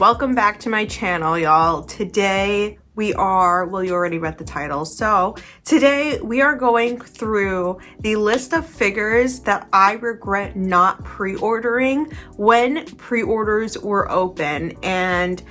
Welcome back to my channel, y'all. Today we are, well, you already read the title. So today we are going through the list of figures that I regret not pre-ordering when pre-orders were open. And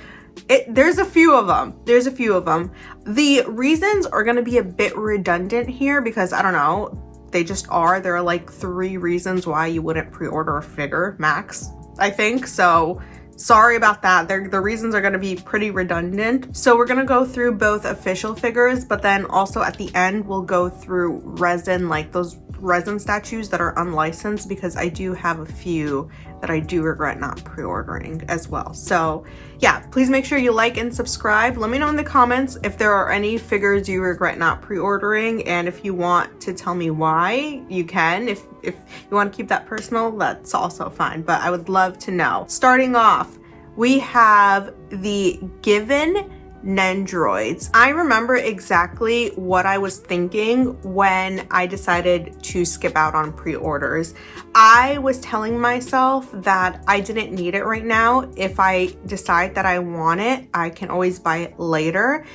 there's a few of them. The reasons are going to be a bit redundant here because I don't know, they just are. There are like 3 reasons why you wouldn't pre-order a figure max, I think. So sorry about that. The reasons are going to be pretty redundant. So we're going to go through both official figures, but then also at the end, we'll go through resin, like those resin statues that are unlicensed, because I do have a few that I do regret not pre-ordering as well. So yeah, please make sure you like and subscribe. Let me know in the comments if there are any figures you regret not pre-ordering, and if you want to tell me why, you can. If you want to keep that personal, that's also fine, but I would love to know. Starting off, we have the Given Nendoroids. I remember exactly what I was thinking when I decided to skip out on pre-orders. I was telling myself that I didn't need it right now. If I decide that I want it, I can always buy it later.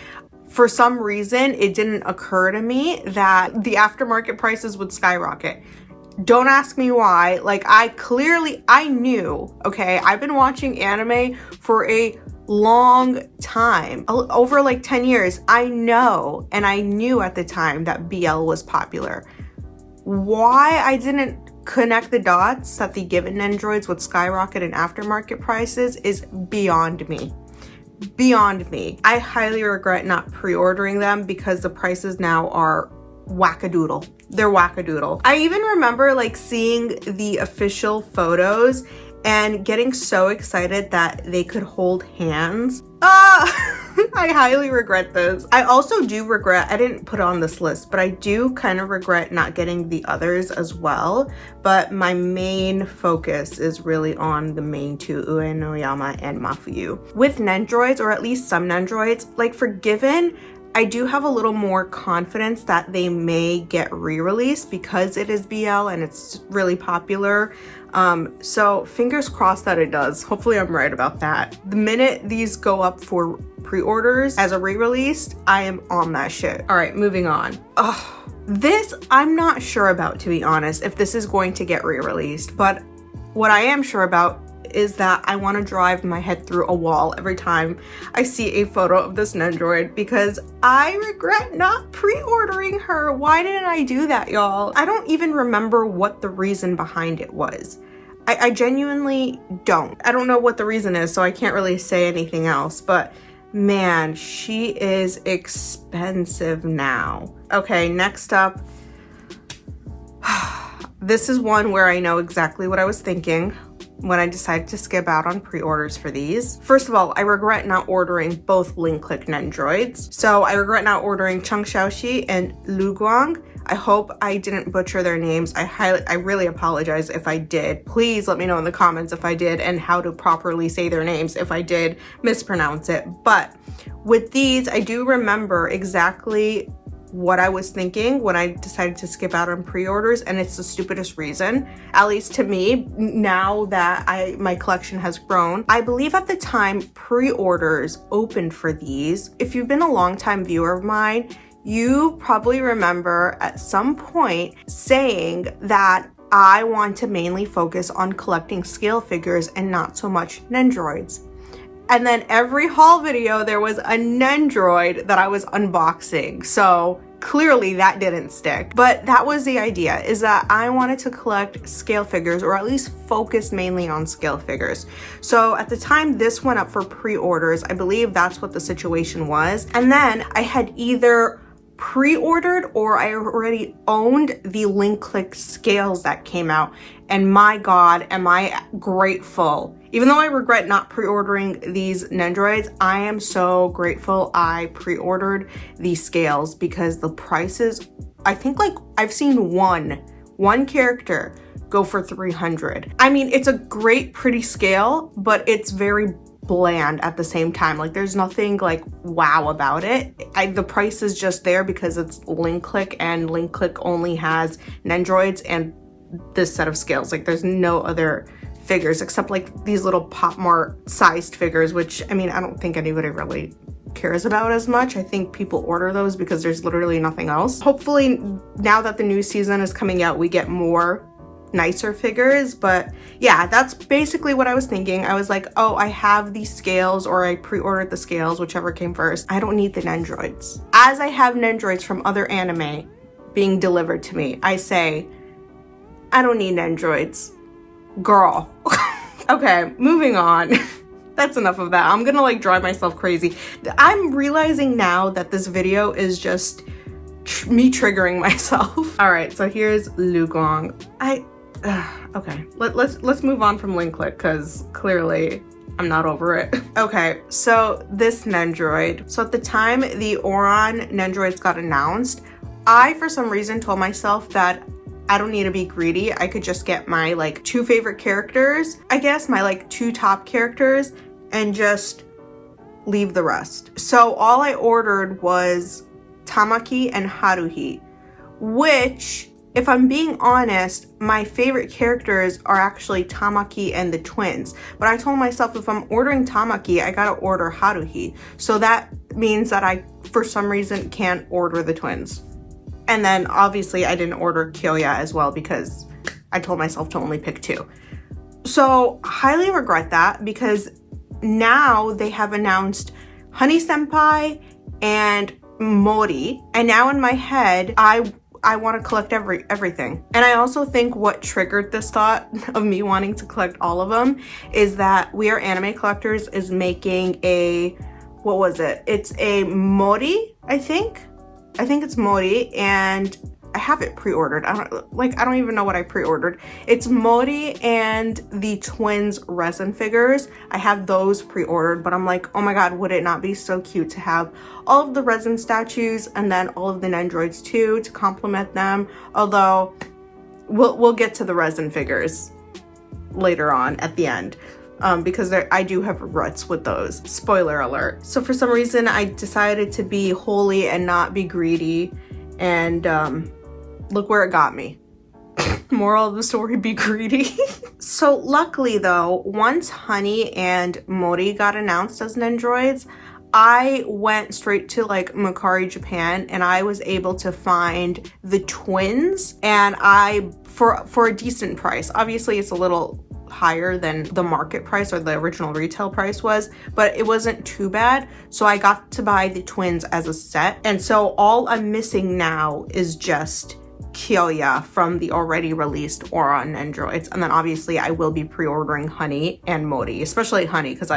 For some reason, it didn't occur to me that the aftermarket prices would skyrocket. Don't ask me why. Like, I knew, okay, I've been watching anime for a long time, over like 10 years. I know, and I knew at the time that BL was popular. Why I didn't connect the dots that the Given Nendoroids would skyrocket in aftermarket prices is beyond me. Beyond me. I highly regret not pre-ordering them because the prices now are wackadoodle. They're wackadoodle. I even remember like seeing the official photos and getting so excited that they could hold hands. I highly regret this. I also do regret, I didn't put it on this list, but I do kind of regret not getting the others as well. But my main focus is really on the main 2, Uenoyama and Mafuyu. With Nendoroids, or at least some Nendoroids, like for Given, I do have a little more confidence that they may get re-released because it is BL and it's really popular. So fingers crossed that it does. Hopefully I'm right about that. The minute these go up for pre-orders as a re-release, I am on that shit. All right, moving on. This I'm not sure about, to be honest, if this is going to get re-released, but what I am sure about is that I want to drive my head through a wall every time I see a photo of this Nendoroid because I regret not pre-ordering her. Why didn't I do that, y'all? I don't even remember what the reason behind it was. I genuinely don't. I don't know what the reason is, so I can't really say anything else, but man, she is expensive now. Okay, next up. This is one where I know exactly what I was thinking when I decided to skip out on pre-orders for these. First of all, I regret not ordering both Lynx Nendoroids. So I regret not ordering Chung Xiaoxi and Lu Guang. I hope I didn't butcher their names. I really apologize if I did. Please let me know in the comments if I did and how to properly say their names if I did mispronounce it. But with these, I do remember exactly what I was thinking when I decided to skip out on pre-orders, and it's the stupidest reason, at least to me, now that my collection has grown. I believe at the time pre-orders opened for these. If you've been a longtime viewer of mine, you probably remember at some point saying that I want to mainly focus on collecting scale figures and not so much Nendoroids. And then every haul video, there was a Nendoroid that I was unboxing. So clearly that didn't stick. But that was the idea, is that I wanted to collect scale figures, or at least focus mainly on scale figures. So at the time this went up for pre-orders, I believe that's what the situation was. And then I had either pre-ordered or I already owned the Lynx scales that came out, and my god, am I grateful. Even though I regret not pre-ordering these Nendoroids, I am so grateful I pre-ordered these scales because the prices, I think, like, I've seen one character go for 300. I mean, it's a great pretty scale, but it's very bland at the same time. Like, there's nothing like wow about it. The price is just there because it's Lynx, and Lynx only has Nendoroids and this set of scales. Like, there's no other figures, except like these little Pop Mart sized figures, which I mean, I don't think anybody really cares about as much. I think people order those because there's literally nothing else. Hopefully now that the new season is coming out, we get more nicer figures. But yeah, that's basically what I was thinking. I was like, oh, I have these scales, or I pre-ordered the scales, whichever came first. I don't need the Nendoroids. As I have Nendoroids from other anime being delivered to me, I say, I don't need Nendoroids. Girl. Okay, moving on. That's enough of that. I'm gonna like drive myself crazy. I'm realizing now that this video is just me triggering myself. All right, so here's Lugong. Okay, let's move on from Linklet because clearly I'm not over it. Okay, so this Nendoroid. So at the time the Ouran Nendoroids got announced, I for some reason told myself that I don't need to be greedy. I could just get my like 2 favorite characters, I guess, my like 2 top characters, and just leave the rest. So all I ordered was Tamaki and Haruhi, which, if I'm being honest, my favorite characters are actually Tamaki and the twins. But I told myself if I'm ordering Tamaki, I gotta order Haruhi. So that means that I, for some reason, can't order the twins. And then obviously I didn't order Kyoya as well because I told myself to only pick 2. So highly regret that, because now they have announced Honey Senpai and Mori, and now in my head I want to collect everything. And I also think what triggered this thought of me wanting to collect all of them is that We Are Anime Collectors is making a, what was it? It's a Mori, I think it's Mori, and I have it pre-ordered. I don't even know what I pre-ordered. It's Mori and the twins resin figures. I have those pre-ordered, but I'm like, oh my god, would it not be so cute to have all of the resin statues and then all of the Nendoroids too to complement them? Although we'll get to the resin figures later on at the end. Because I do have regrets with those. Spoiler alert. So for some reason I decided to be holy and not be greedy, and look where it got me. Moral of the story, be greedy. So luckily though, once Honey and Mori got announced as Nendoroids, I went straight to like Mercari Japan, and I was able to find the twins, and for a decent price. Obviously it's a little higher than the market price or the original retail price was, but it wasn't too bad. So I got to buy the twins as a set, and so all I'm missing now is just Kyoya from the already released Ouran Nendoroids. And then obviously I will be pre-ordering Honey and Mori, especially Honey, because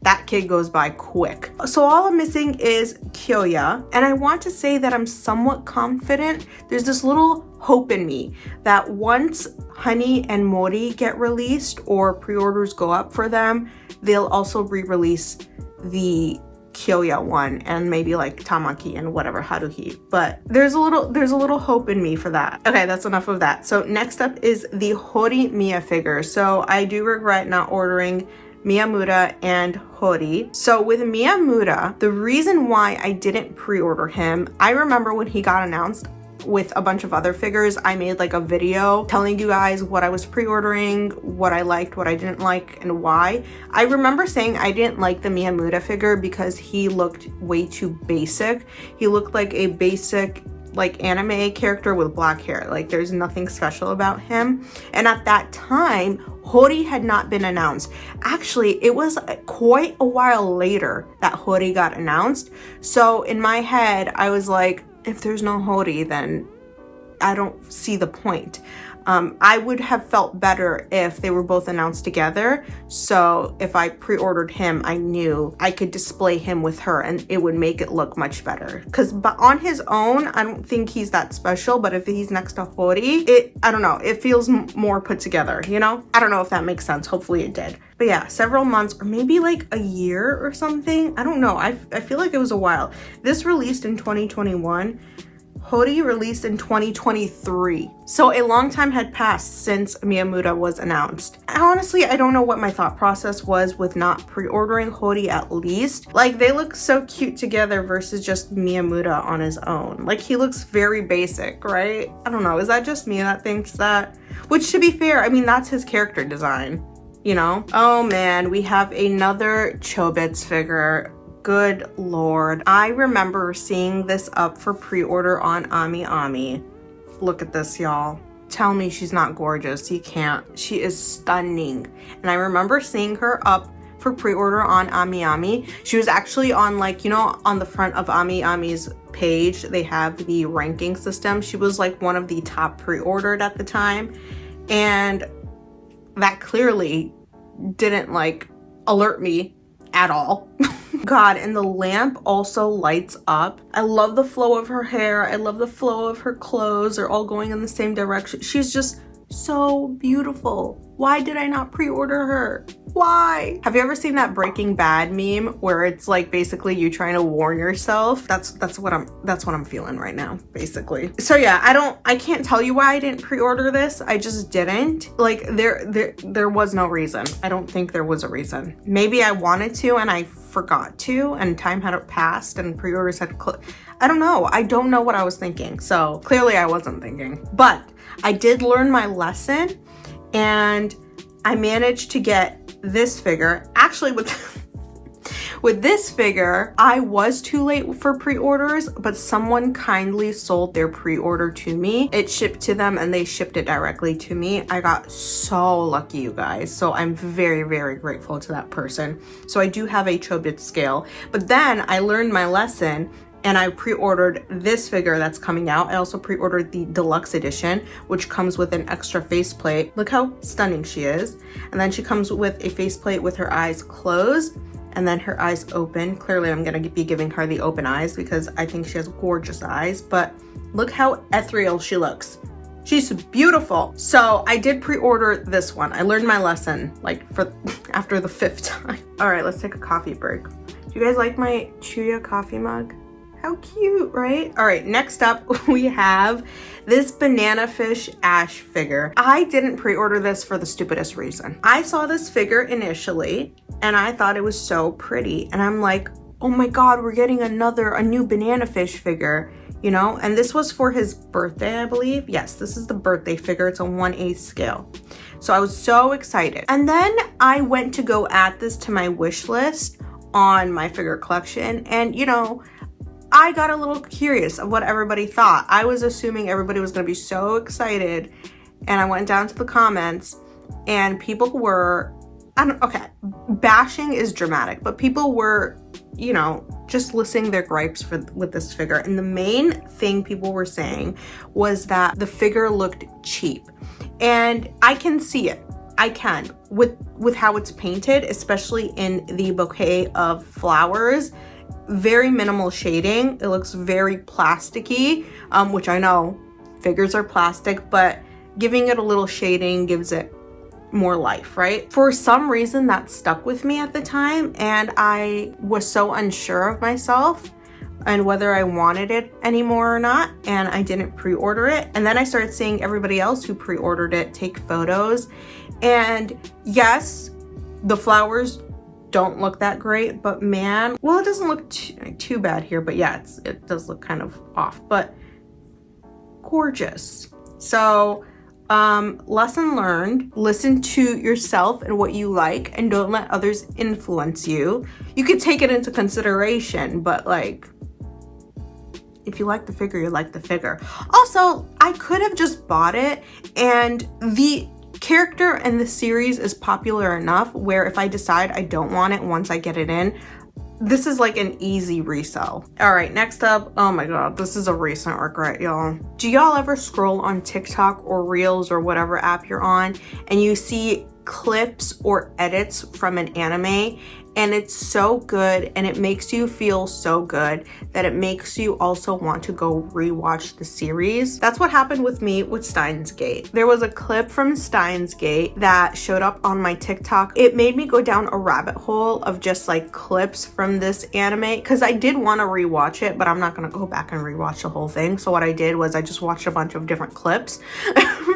that kid goes by quick. So all I'm missing is Kyoya, and I want to say that I'm somewhat confident. There's this little hope in me that once Honey and Mori get released or pre-orders go up for them, they'll also re-release the Kyoya one and maybe like Tamaki and whatever Haruhi. But there's a little hope in me for that. Okay, that's enough of that. So next up is the Horimiya figure. So I do regret not ordering Miyamura and Hori. So with Miyamura, the reason why I didn't pre-order him, I remember when he got announced with a bunch of other figures, I made like a video telling you guys what I was pre-ordering, what I liked, what I didn't like, and why. I remember saying I didn't like the Miyamura figure because he looked way too basic. He looked like a basic like anime character with black hair. Like there's nothing special about him. And at that time, Hori had not been announced. Actually, it was quite a while later that Hori got announced. So in my head, I was like, if there's no Hori, then I don't see the point. I would have felt better if they were both announced together. So if I pre-ordered him, I knew I could display him with her and it would make it look much better. But on his own, I don't think he's that special. But if he's next to Hori, I don't know, it feels more put together, you know? I don't know if that makes sense. Hopefully it did. But yeah, several months or maybe like a year or something. I don't know. I feel like it was a while. This released in 2021. Hori released in 2023. So a long time had passed since Miyamura was announced. Honestly, I don't know what my thought process was with not pre-ordering Hori at least. Like they look so cute together versus just Miyamura on his own. Like he looks very basic, right? I don't know, is that just me that thinks that? Which to be fair, I mean, that's his character design. you know? Oh man, we have another Chobits figure. Good lord. I remember seeing this up for pre-order on Ami Ami. Look at this, y'all. Tell me she's not gorgeous. You can't. She is stunning. And I remember seeing her up for pre-order on Ami Ami. She was actually on, like, you know, on the front of Ami Ami's page, they have the ranking system. She was like one of the top pre-ordered at the time. And that clearly didn't like alert me at all. God, and the lamp also lights up. I love the flow of her hair. I love the flow of her clothes. They're all going in the same direction. She's just so beautiful. Why did I not pre-order her? Why? Have you ever seen that Breaking Bad meme where it's like basically you trying to warn yourself? That's what I'm feeling right now, basically. So yeah, I can't tell you why I didn't pre-order this. I just didn't. Like there was no reason. I don't think there was a reason. Maybe I wanted to and I forgot to, and time had passed and pre-orders had I don't know. I don't know what I was thinking. So clearly I wasn't thinking. But I did learn my lesson, and I managed to get this figure. Actually, with this figure, I was too late for pre-orders, but someone kindly sold their pre-order to me. It shipped to them and they shipped it directly to me. I got so lucky, you guys. So I'm very, very grateful to that person. So I do have a Chobits scale, but then I learned my lesson and I pre-ordered this figure that's coming out. I also pre-ordered the deluxe edition, which comes with an extra faceplate. Look how stunning she is. And then she comes with a faceplate with her eyes closed and then her eyes open. Clearly I'm gonna be giving her the open eyes because I think she has gorgeous eyes, but look how ethereal she looks. She's beautiful. So I did pre-order this one. I learned my lesson like after the 5th time. All right, let's take a coffee break. Do you guys like my Chuya coffee mug? How cute, right? All right, next up we have this banana fish Ash figure. I didn't pre-order this for the stupidest reason. I saw this figure initially and I thought it was so pretty. And I'm like, oh my God, we're getting a new banana fish figure, you know? And this was for his birthday, I believe. Yes, this is the birthday figure. It's a 1/8 scale. So I was so excited. And then I went to go add this to my wish list on my figure collection. And you know, I got a little curious of what everybody thought. I was assuming everybody was gonna be so excited, and I went down to the comments and people were, okay, bashing is dramatic, but people were, you know, just listing their gripes with this figure. And the main thing people were saying was that the figure looked cheap. And I can see it. I can, with how it's painted, especially in the bouquet of flowers. Very minimal shading. It looks very plasticky, which I know figures are plastic, but giving it a little shading gives it more life, right? For some reason that stuck with me at the time, and I was so unsure of myself and whether I wanted it anymore or not, and I didn't pre-order it. And then I started seeing everybody else who pre-ordered it take photos, and yes, the flowers don't look that great, but man, well, it doesn't look too bad here, but yeah, it does look kind of off, but gorgeous. So lesson learned: listen to yourself and what you like, and don't let others influence you. You could take it into consideration, but like, if you like the figure, you like the figure. Also, I could have just bought it, and the character and the series is popular enough where if I decide I don't want it once I get it in, this is like an easy resell. All right, next up, oh my God, this is a recent regret, y'all. Do y'all ever scroll on TikTok or Reels or whatever app you're on and you see clips or edits from an anime, and it's so good and it makes you feel so good that it makes you also want to go rewatch the series? That's what happened with me with Steins Gate. There was a clip from Steins Gate that showed up on my TikTok. It made me go down a rabbit hole of just like clips from this anime, because I did want to rewatch it, but I'm not gonna go back and rewatch the whole thing. So what I did was I just watched a bunch of different clips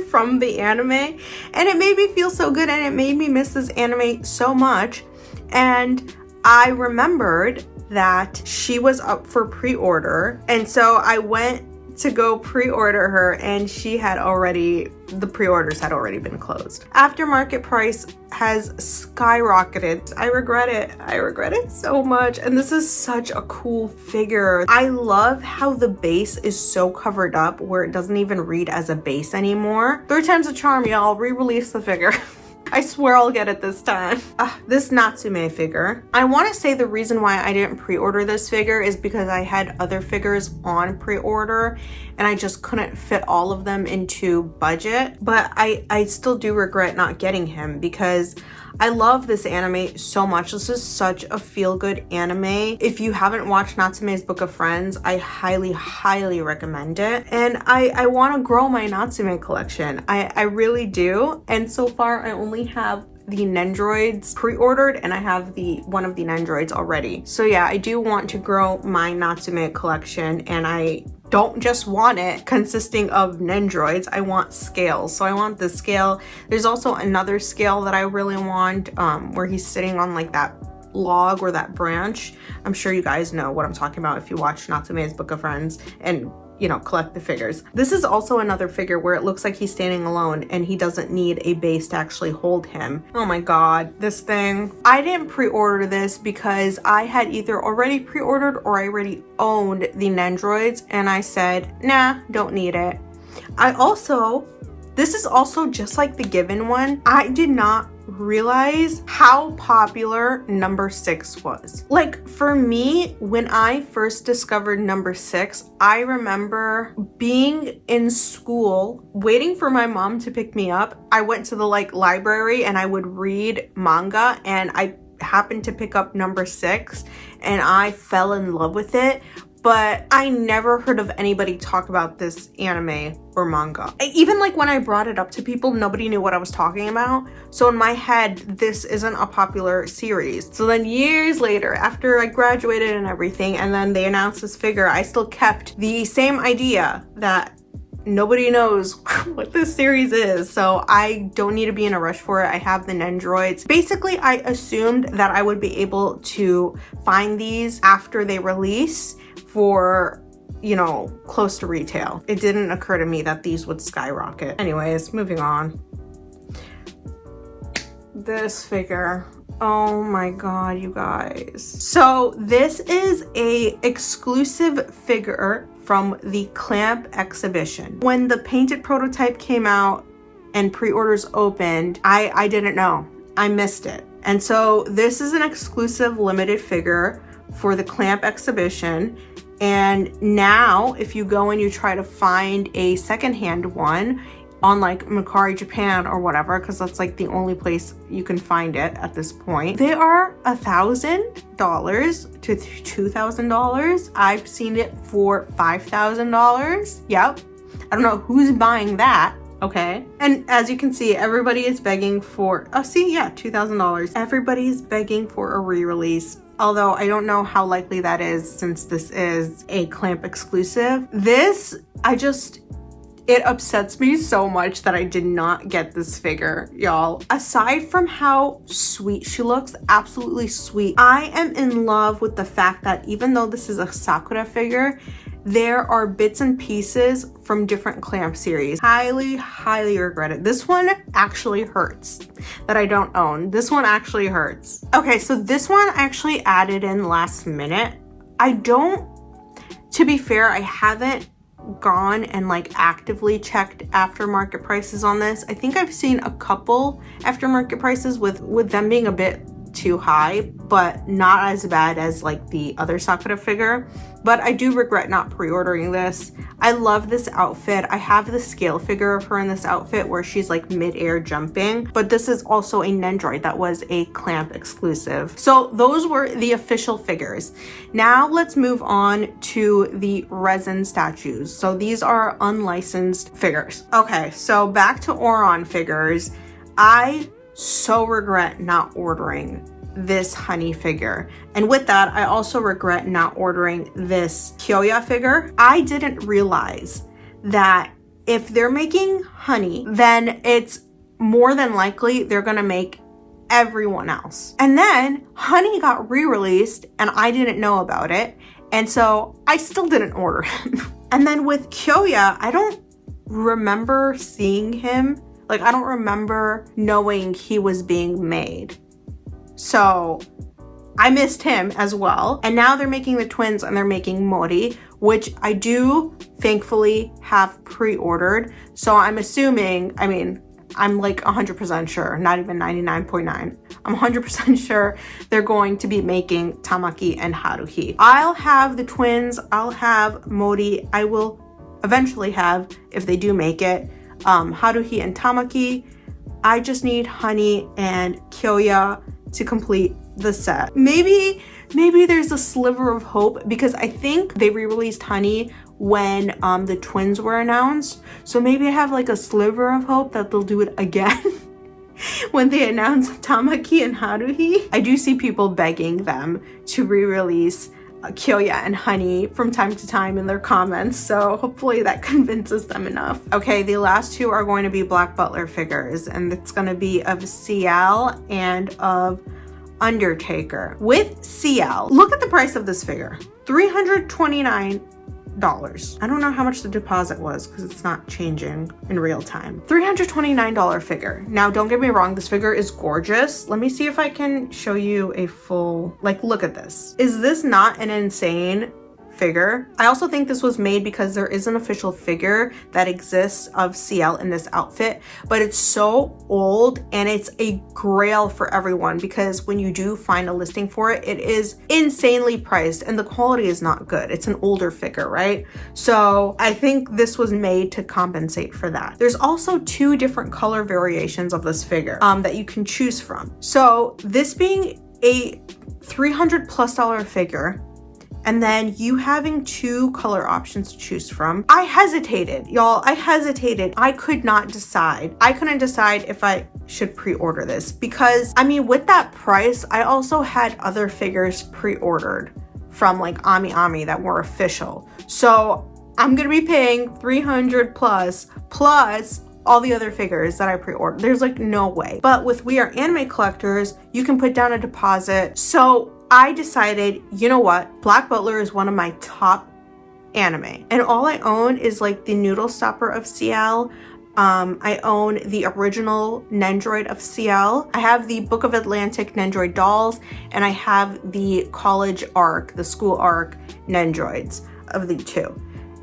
from the anime, and it made me feel so good and it made me miss this anime so much. And I remembered that she was up for pre-order, and so I went to go pre-order her, and the pre-orders had already been closed. Aftermarket price has skyrocketed. I regret it so much. And this is such a cool figure. I love how the base is so covered up where it doesn't even read as a base anymore. Third time's a charm, y'all. Re-release the figure. I swear I'll get it this time. This Natsume figure. I want to say the reason why I didn't pre-order this figure is because I had other figures on pre-order and I just couldn't fit all of them into budget. But I still do regret not getting him because I love this anime so much. This is such a feel-good anime. If you haven't watched Natsume's Book of Friends, I highly recommend it. And I want to grow my Natsume collection. I really do. And so far I only have the Nendoroids pre-ordered and I have one of the Nendoroids already. So yeah, I do want to grow my Natsume collection, and I don't just want it consisting of Nendoroids. I want scales. So I want this scale. There's also another scale that I really want where he's sitting on like that log or that branch. I'm sure you guys know what I'm talking about if you watch Natsume's Book of Friends and collect the figures. This is also another figure where it looks like he's standing alone and he doesn't need a base to actually hold him. Oh my god, this thing. I didn't pre-order this because I had either already pre-ordered or I already owned the Nendoroids, and I said, nah, don't need it. This is also just like the Given one. I did not realize how popular number 6 was. Like for me, when I first discovered number 6, I remember being in school waiting for my mom to pick me up. I went to the library and I would read manga, and I happened to pick up number 6 and I fell in love with it. But I never heard of anybody talk about this anime or manga. Even when I brought it up to people, nobody knew what I was talking about. So in my head, this isn't a popular series. So then years later, after I graduated and everything, and then they announced this figure, I still kept the same idea that nobody knows what this series is, so I don't need to be in a rush for it. I have the Nendoroids. Basically, I assumed that I would be able to find these after they release for, close to retail. It didn't occur to me that these would skyrocket. Anyways, moving on. This figure. Oh my god, you guys. So this is a exclusive figure from the Clamp exhibition. When the painted prototype came out and pre-orders opened, I didn't know. I missed it. And so this is an exclusive limited figure for the Clamp exhibition. And now if you go and you try to find a secondhand one on Mercari Japan or whatever, because that's the only place you can find it at this point, they are $1,000 to $2,000. I've seen it for $5,000. Yep. I don't know who's buying that. Okay. And as you can see, everybody is begging for, $2,000. Everybody is begging for a re-release. Although I don't know how likely that is since this is a Clamp exclusive. It upsets me so much that I did not get this figure, y'all. Aside from how sweet she looks, absolutely sweet, I am in love with the fact that even though this is a Sakura figure, there are bits and pieces from different Clamp series. Highly regret it. This one actually hurts that I don't own. This one actually hurts. Okay, so this one I actually added in last minute. To be fair, I haven't gone and actively checked aftermarket prices on this. I think I've seen a couple aftermarket prices with them being a bit too high, but not as bad as the other Sakura figure. But I do regret not pre-ordering this. I love this outfit. I have the scale figure of her in this outfit where she's mid-air jumping, but this is also a Nendoroid that was a Clamp exclusive. So those were the official figures. Now let's move on to the resin statues. So these are unlicensed figures. Okay, so back to Ouran figures. I so regret not ordering this honey figure, and with that I also regret not ordering this Kyoya figure. I didn't realize that if they're making honey, then it's more than likely they're gonna make everyone else. And then honey got re-released and I didn't know about it, and so I still didn't order him. And then with Kyoya, I don't remember seeing him. Like, I don't remember knowing he was being made. So I missed him as well. And now they're making the twins and they're making Mori, which I do thankfully have pre-ordered. So I'm assuming, I mean, I'm like 100% sure, not even 99.9. I'm 100% sure they're going to be making Tamaki and Haruhi. I'll have the twins, I'll have Mori, I will eventually have, if they do make it, Haruhi and Tamaki. I just need Honey and Kyoya to complete the set. Maybe there's a sliver of hope, because I think they re-released Honey when the twins were announced. So maybe I have like a sliver of hope that they'll do it again when they announce Tamaki and Haruhi. I do see people begging them to re-release Kyoya and Honey from time to time in their comments, so hopefully that convinces them enough. Okay, the last two are going to be Black Butler figures, and it's going to be of CL and of Undertaker. With CL, look at the price of this figure, $329. I don't know how much the deposit was because it's not changing in real time. $329 figure. Now, don't get me wrong, this figure is gorgeous. Let me see if I can show you a full, like, look at this. Is this not an insane figure? I also think this was made because there is an official figure that exists of CL in this outfit, but it's so old and it's a grail for everyone, because when you do find a listing for it, it is insanely priced and the quality is not good. It's an older figure, right? So I think this was made to compensate for that. There's also two different color variations of this figure that you can choose from. So this being a $300+ figure, and then you having two color options to choose from. I hesitated, y'all. I hesitated. I could not decide. I couldn't decide if I should pre-order this, because I mean, with that price, I also had other figures pre-ordered from like Ami that were official. So I'm gonna be paying $300 plus all the other figures that I pre-ordered. There's like no way. But with We Are Anime Collectors, you can put down a deposit. So I decided, you know what? Black Butler is one of my top anime. And all I own is like the Noodle Stopper of CL. I own the original Nendoroid of CL. I have the Book of Atlantic Nendoroid dolls, and I have the college arc, the school arc Nendoroids of the two.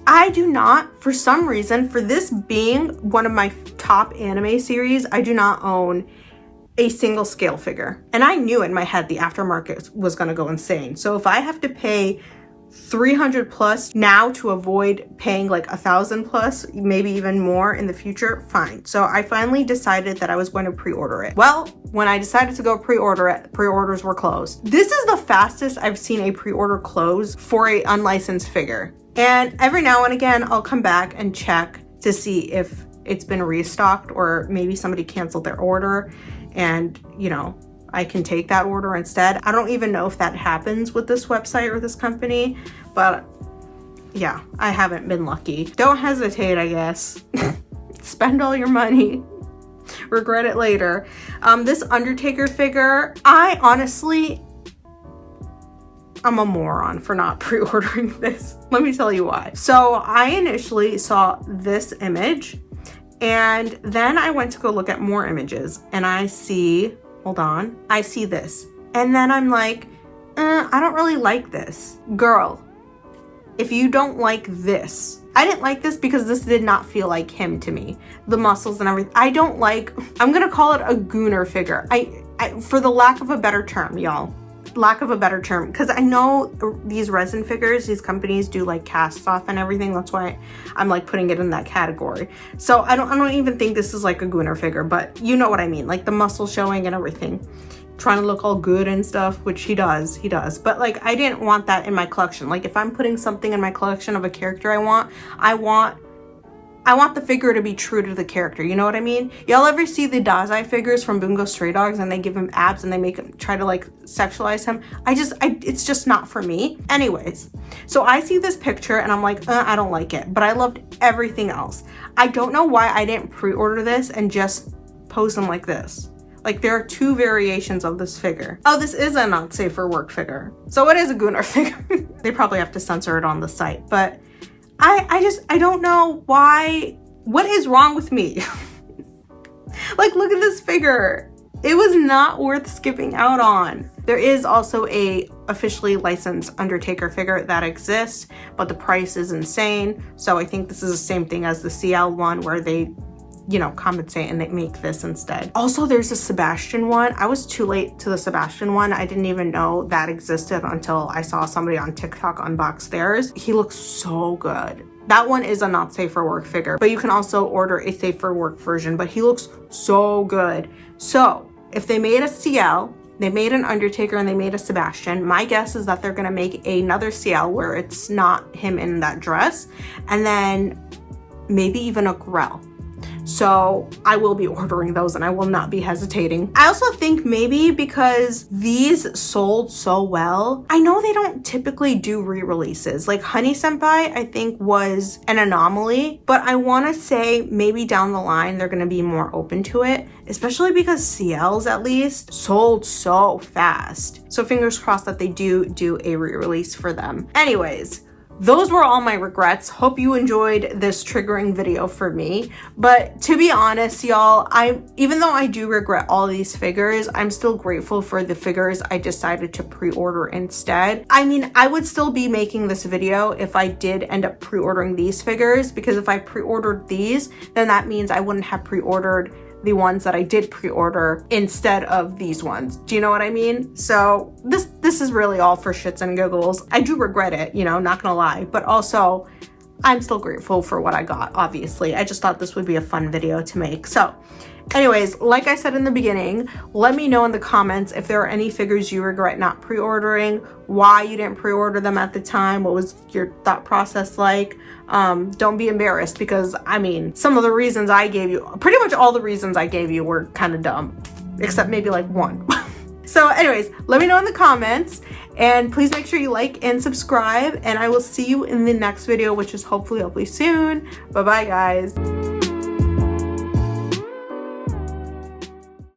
I do not, for some reason, for this being one of my top anime series, I do not own a single scale figure. And I knew in my head the aftermarket was gonna go insane. So if I have to pay $300+ now to avoid paying like $1,000+, maybe even more in the future, fine. So I finally decided that I was going to pre-order it. Well, when I decided to go pre-order it, pre-orders were closed. This is the fastest I've seen a pre-order close for a unlicensed figure. And every now and again, I'll come back and check to see if it's been restocked or maybe somebody canceled their order and, you know, I can take that order instead. I don't even know if that happens with this website or this company, but yeah, I haven't been lucky. Don't hesitate, I guess. Spend all your money. Regret it later. This Undertaker figure, I'm a moron for not pre-ordering this. Let me tell you why. So I initially saw this image, and then I went to go look at more images, and I see, hold on, I see this. And then I'm like, I don't really like this. Girl, if you don't like this, I didn't like this because this did not feel like him to me. The muscles and everything. I don't like, I'm gonna call it a gooner figure. I for the lack of a better term, y'all. Lack of a better term, because I know these resin figures, these companies do like casts off and everything. That's why I'm like putting it in that category. So I don't even think this is like a gooner figure, but you know what I mean, like the muscle showing and everything, trying to look all good and stuff, which he does, but like I didn't want that in my collection. Like if I'm putting something in my collection of a character I want the figure to be true to the character, you know what I mean? Y'all ever see the Dazai figures from Bungo Stray Dogs and they give him abs and they make him try to like sexualize him? It's just not for me. Anyways, so I see this picture and I'm like, I don't like it, but I loved everything else. I don't know why I didn't pre-order this and just pose them like this. Like there are two variations of this figure. Oh, this is a not safe for work figure. So it is a gooner figure. They probably have to censor it on the site, but I don't know why. What is wrong with me? Like, look at this figure. It was not worth skipping out on. There is also a officially licensed Undertaker figure that exists, but the price is insane. So I think this is the same thing as the CL one where they, you know, compensate and they make this instead. Also, there's a Sebastian one. I was too late to the Sebastian one. I didn't even know that existed until I saw somebody on TikTok unbox theirs. He looks so good. That one is a not safe for work figure, but you can also order a safe for work version, but he looks so good. So if they made a CL, they made an Undertaker, and they made a Sebastian, my guess is that they're gonna make another CL where it's not him in that dress, and then maybe even a Grell. So I will be ordering those and I will not be hesitating. I also think maybe because these sold so well, I know they don't typically do re-releases. Like Honey Senpai, I think was an anomaly, but I want to say maybe down the line they're going to be more open to it, especially because CLs at least sold so fast. So fingers crossed that they do a re-release for them. Anyways, those were all my regrets. Hope you enjoyed this triggering video for me. But to be honest, y'all, even though I do regret all these figures, I'm still grateful for the figures I decided to pre-order instead. I mean, I would still be making this video if I did end up pre-ordering these figures, because if I pre-ordered these, then that means I wouldn't have pre-ordered the ones that I did pre-order instead of these ones. Do you know what I mean? So this is really all for shits and giggles. I do regret it, you know, not gonna lie, but also I'm still grateful for what I got, obviously. I just thought this would be a fun video to make. So anyways, like I said in the beginning, let me know in the comments if there are any figures you regret not pre-ordering, why you didn't pre-order them at the time, what was your thought process like. Don't be embarrassed, because I mean, some of the reasons I gave you, pretty much all the reasons I gave you were kind of dumb, except maybe like one. So anyways, let me know in the comments, and please make sure you like and subscribe, and I will see you in the next video, which is hopefully soon. Bye bye, guys.